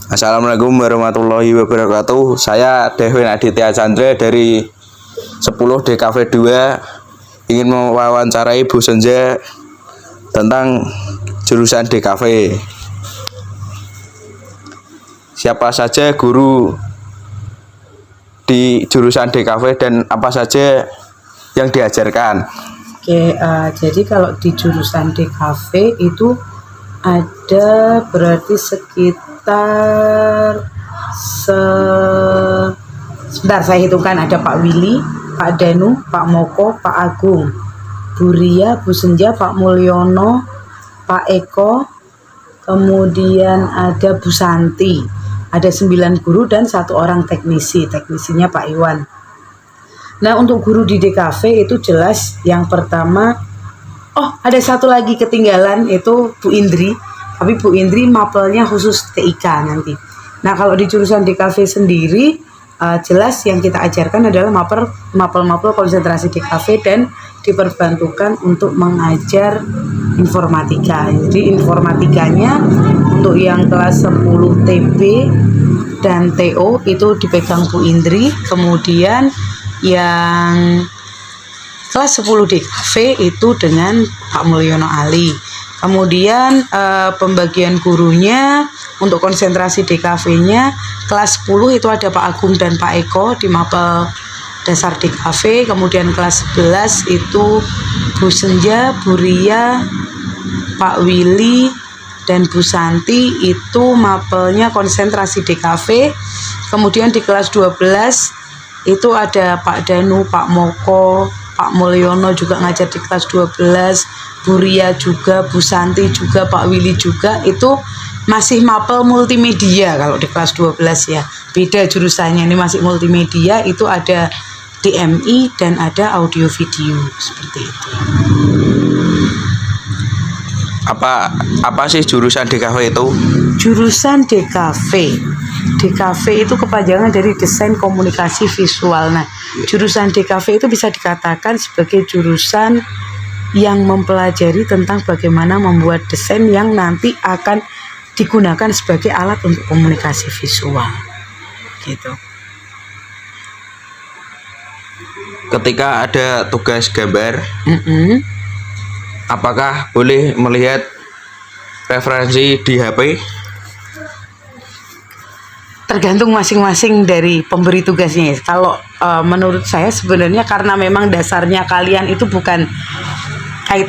Assalamualaikum warahmatullahi wabarakatuh. Saya Devin Aditya Chandra dari 10 DKV 2 ingin mewawancarai Bu Senja tentang jurusan DKV. Siapa saja guru di jurusan DKV dan apa saja yang diajarkan? Jadi kalau di jurusan DKV itu ada berarti sekitar sebentar saya hitungkan, ada Pak Willy, Pak Danu, Pak Moko, Pak Agung, Bu Ria, Bu Senja, Pak Mulyono, Pak Eko, kemudian ada Bu Santi, ada 9 guru dan 1 orang teknisinya Pak Iwan. Nah, untuk guru di DKV itu jelas yang pertama, ada 1 lagi ketinggalan, itu Bu Indri. Tapi Bu Indri mapelnya khusus TIK nanti. Nah, kalau di jurusan DKV sendiri, jelas yang kita ajarkan adalah mapel konsentrasi DKV dan diperbantukan untuk mengajar informatika. Jadi informatikanya untuk yang kelas 10 TB dan TO itu dipegang Bu Indri. Kemudian yang kelas 10 DKV itu dengan Pak Mulyono Ali. Kemudian pembagian gurunya untuk konsentrasi DKV-nya kelas 10 itu ada Pak Agung dan Pak Eko di mapel dasar DKV. Kemudian kelas 11 itu Bu Senja, Bu Ria, Pak Willy dan Bu Santi itu mapelnya konsentrasi DKV. Kemudian di kelas 12 itu ada Pak Danu, Pak Moko, Pak Mulyono juga ngajar di kelas 12, Bu Ria juga, Bu Santi juga, Pak Willy juga, itu masih mapel multimedia kalau di kelas 12 ya. Beda jurusannya, ini masih multimedia, itu ada DMI dan ada audio video seperti itu. Apa sih jurusan DKV itu? Jurusan DKV itu kepanjangan dari desain komunikasi visual. Nah, jurusan DKV itu bisa dikatakan sebagai jurusan yang mempelajari tentang bagaimana membuat desain yang nanti akan digunakan sebagai alat untuk komunikasi visual. Gitu. Ketika ada tugas gambar, apakah boleh melihat referensi di HP? Tergantung masing-masing dari pemberi tugasnya. Kalau menurut saya sebenarnya karena memang dasarnya kalian itu bukan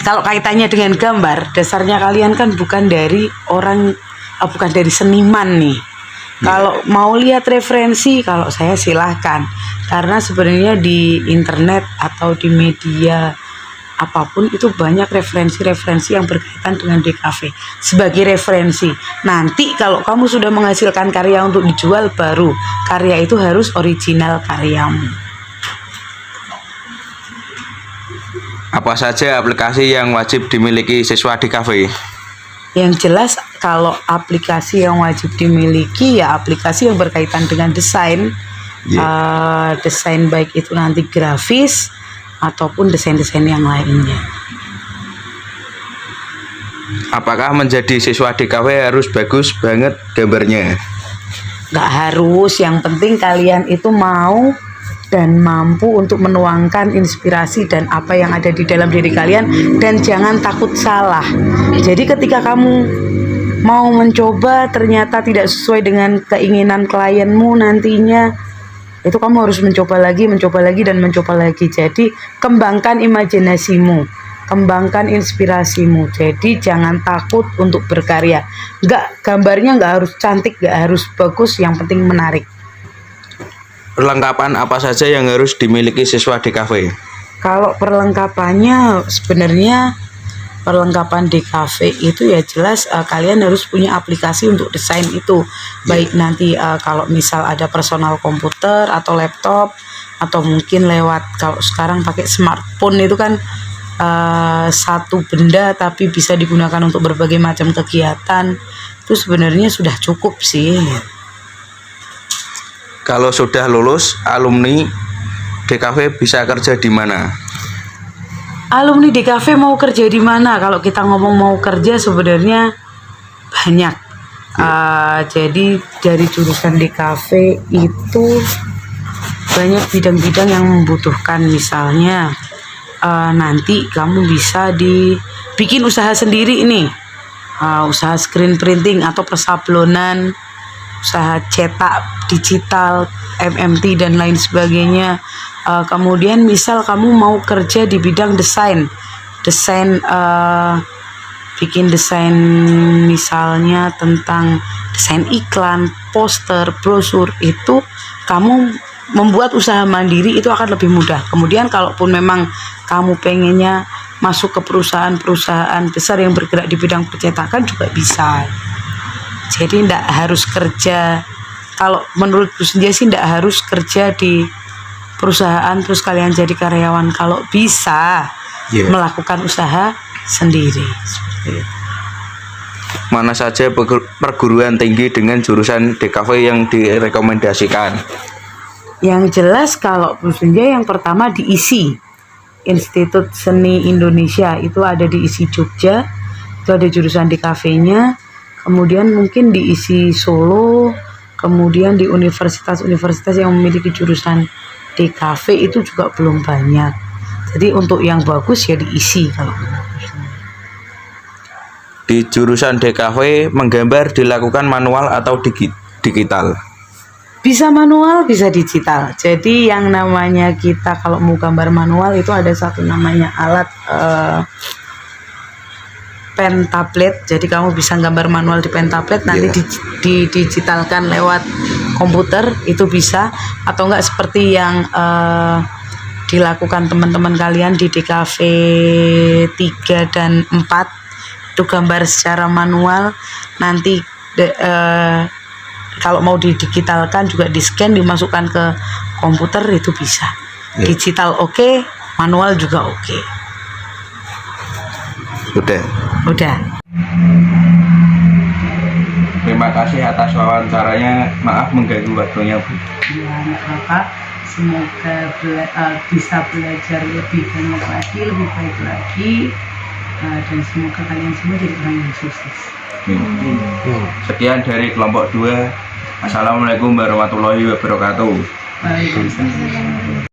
kalau kaitannya dengan gambar, dasarnya kalian kan bukan dari bukan dari seniman nih. Kalau mau lihat referensi, kalau saya silahkan, karena sebenarnya di internet atau di media apapun itu banyak referensi-referensi yang berkaitan dengan DKV sebagai referensi. Nanti kalau kamu sudah menghasilkan karya untuk dijual, baru karya itu harus original karyamu. Apa saja aplikasi yang wajib dimiliki siswa DKV? Yang jelas kalau aplikasi yang wajib dimiliki ya aplikasi yang berkaitan dengan desain, desain baik itu nanti grafis ataupun desain-desain yang lainnya. Apakah menjadi siswa DKV harus bagus banget gambarnya? Nggak harus, yang penting kalian itu mau dan mampu untuk menuangkan inspirasi dan apa yang ada di dalam diri kalian, dan jangan takut salah. Jadi ketika kamu mau mencoba ternyata tidak sesuai dengan keinginan klienmu nantinya, itu kamu harus mencoba lagi dan mencoba lagi. Jadi kembangkan imajinasimu, kembangkan inspirasimu. Jadi jangan takut untuk berkarya. Gambarnya nggak harus cantik, nggak harus bagus, yang penting menarik. Perlengkapan apa saja yang harus dimiliki siswa DKV? Kalau perlengkapannya sebenarnya perlengkapan DKV itu ya jelas kalian harus punya aplikasi untuk desain itu. Baik nanti kalau misal ada personal komputer atau laptop, atau mungkin lewat, kalau sekarang pakai smartphone itu kan satu benda tapi bisa digunakan untuk berbagai macam kegiatan. Itu sebenarnya sudah cukup sih. Kalau sudah lulus, alumni DKV bisa kerja di mana? Alumni DKV mau kerja di mana? Kalau kita ngomong mau kerja sebenarnya banyak. Jadi dari jurusan DKV itu banyak bidang-bidang yang membutuhkan, misalnya nanti kamu bisa dibikin usaha sendiri nih, usaha screen printing atau persablonan, usaha cetak digital, MMT dan lain sebagainya. Kemudian misal kamu mau kerja di bidang desain, bikin desain misalnya tentang desain iklan, poster, brosur, itu kamu membuat usaha mandiri itu akan lebih mudah. Kemudian kalaupun memang kamu pengennya masuk ke perusahaan-perusahaan besar yang bergerak di bidang percetakan juga bisa. Jadi tidak harus kerja, kalau menurut Bu Senja sih tidak harus kerja di perusahaan terus kalian jadi karyawan. Kalau bisa melakukan usaha sendiri. Mana saja perguruan tinggi dengan jurusan DKV yang direkomendasikan? Yang jelas kalau Bu Senja yang pertama di ISI, Institut Seni Indonesia, itu ada di ISI Jogja, itu ada jurusan DKV-nya. Kemudian mungkin di ISI Solo, kemudian di universitas-universitas yang memiliki jurusan DKV itu juga belum banyak. Jadi untuk yang bagus ya di ISI kalau. Di jurusan DKV menggambar dilakukan manual atau digital? Bisa manual, bisa digital. Jadi yang namanya kita kalau mau gambar manual itu ada satu namanya alat pen tablet. Jadi kamu bisa gambar manual di pen tablet, nanti digitalkan lewat komputer, itu bisa. Atau enggak seperti yang dilakukan teman-teman kalian di DKV 3 dan 4, itu gambar secara manual, nanti kalau mau didigitalkan juga di scan, dimasukkan ke komputer, itu bisa. Digital oke, manual juga oke. Udah. Terima kasih atas wawancaranya. Maaf mengganggu waktunya, Bu. Ya, nggak apa-apa. Semoga bisa belajar lebih banyak lagi, lebih baik lagi, dan semoga kalian semua jadi orang yang sukses. Sekian dari kelompok 2. Assalamualaikum warahmatullahi wabarakatuh. Waalaikumsalam.